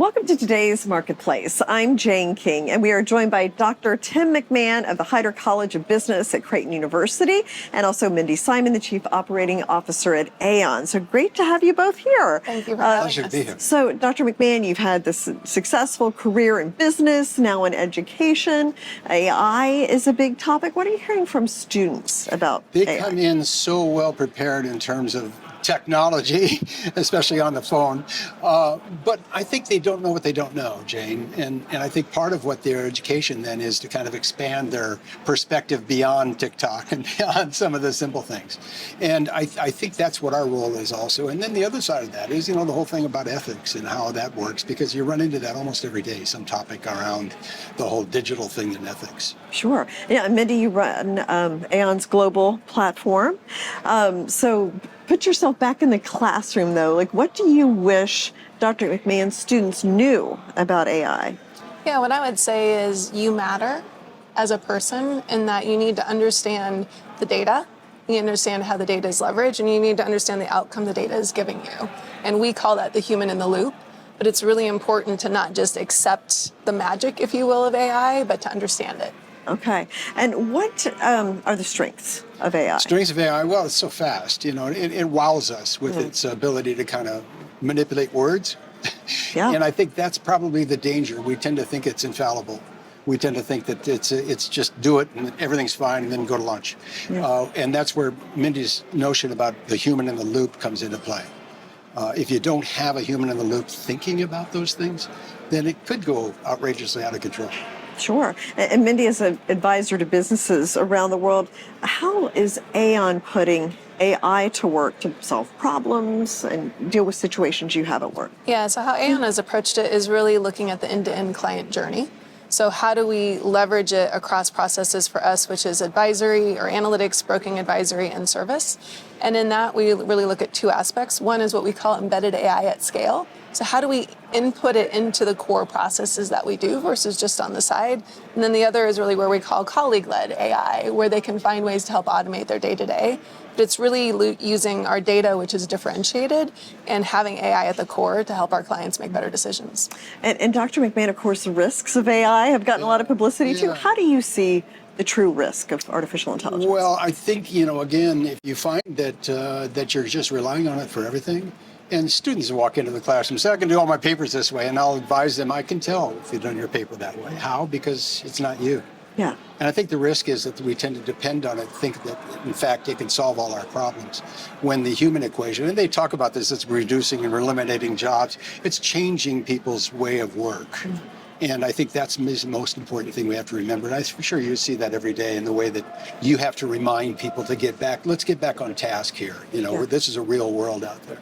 Welcome to today's Marketplace. I'm Jane King, and we are joined by Dr. Tim McMahon of the Heider College of Business at Creighton University, and also Mindy Simon, the Chief Operating Officer at AON. So great to have you both here. Thank you for having us. Pleasure to be here. So, Dr. McMahon, you've had this successful career in business, now in education. AI is a big topic. What are you hearing from students about They AI? come in so well prepared in terms of technology, especially on the phone. But I think they don't know what they don't know, Jane. And I think part of what their education then is to kind of expand their perspective beyond TikTok and beyond some of the simple things. And I think that's what our role is also. And then the other side of that is, the whole thing about ethics and how that works, because you run into that almost every day, some topic around the whole digital thing and ethics. Sure. Yeah, Mindy, you run AON's global platform. So put yourself back in the classroom, though. Like, what do you wish Dr. McMahon's students knew about AI? Yeah, what I would say is you matter as a person in that you need to understand the data, you understand how the data is leveraged, and you need to understand the outcome the data is giving you. And we call that the human in the loop. But it's really important to not just accept the magic, if you will, of AI, but to understand it. Okay. And what are the strengths of AI? Strengths of AI, well, it's so fast, it wows us with its ability to kind of manipulate words. Yeah. And I think that's probably the danger. We tend to think it's infallible. We tend to think that it's just do it and everything's fine and then go to lunch. Yeah. And that's where Mindy's notion about the human in the loop comes into play. If you don't have a human in the loop thinking about those things, then it could go outrageously out of control. Sure. And Mindy, as an advisor to businesses around the world, how is AON putting AI to work to solve problems and deal with situations you have at work? Yeah, so how AON has approached it is really looking at the end-to-end client journey. So how do we leverage it across processes for us, which is advisory or analytics, broking advisory, and service. And in that, we really look at two aspects. One is what we call embedded AI at scale. So how do we input it into the core processes that we do versus just on the side? And then the other is really where we call colleague-led AI, where they can find ways to help automate their day-to-day. But it's really using our data, which is differentiated, and having AI at the core to help our clients make better decisions. And Dr. McMahon, of course, the risks of AI have gotten a lot of publicity too. How do you see the true risk of artificial intelligence? Well, I think, again, if you find that you're just relying on it for everything, and students walk into the classroom and say, I can do all my papers this way, and I'll advise them, I can tell if you've done your paper that way. How? Because it's not you. Yeah. And I think the risk is that we tend to depend on it, think that, in fact, it can solve all our problems. When the human equation, and they talk about this, it's reducing and eliminating jobs, it's changing people's way of work. Mm-hmm. And I think that's the most important thing we have to remember. And I'm sure you see that every day in the way that you have to remind people to get back, let's get back on task here. This is a real world out there.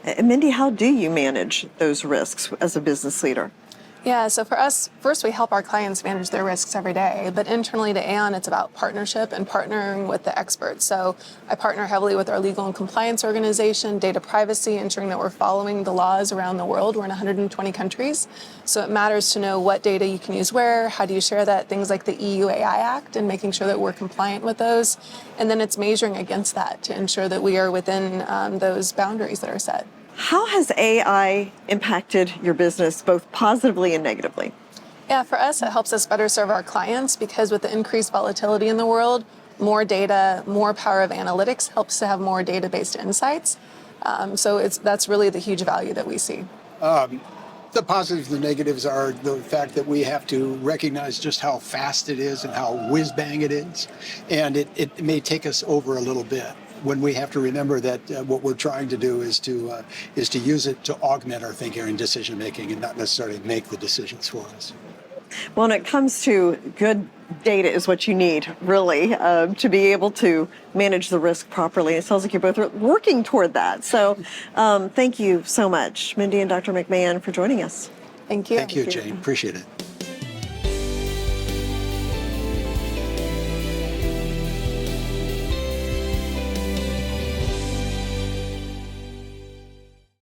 And Mindy, how do you manage those risks as a business leader? Yeah, so for us, first we help our clients manage their risks every day, but internally to AON, it's about partnership and partnering with the experts. So I partner heavily with our legal and compliance organization, data privacy, ensuring that we're following the laws around the world. We're in 120 countries, so it matters to know what data you can use where, how do you share that, things like the EU AI Act, and making sure that we're compliant with those. And then it's measuring against that to ensure that we are within those boundaries that are set. How has AI impacted your business, both positively and negatively? Yeah, for us, it helps us better serve our clients because with the increased volatility in the world, more data, more power of analytics helps to have more data-based insights. So that's really the huge value that we see. The positives and the negatives are the fact that we have to recognize just how fast it is and how whiz-bang it is. And it may take us over a little bit, when we have to remember that what we're trying to do is to use it to augment our thinking and decision making and not necessarily make the decisions for us. Well, when it comes to good data is what you need, really, to be able to manage the risk properly. It sounds like you're both working toward that. So thank you so much, Mindy and Dr. McMahon, for joining us. Thank you. Thank you, Jane. Appreciate it.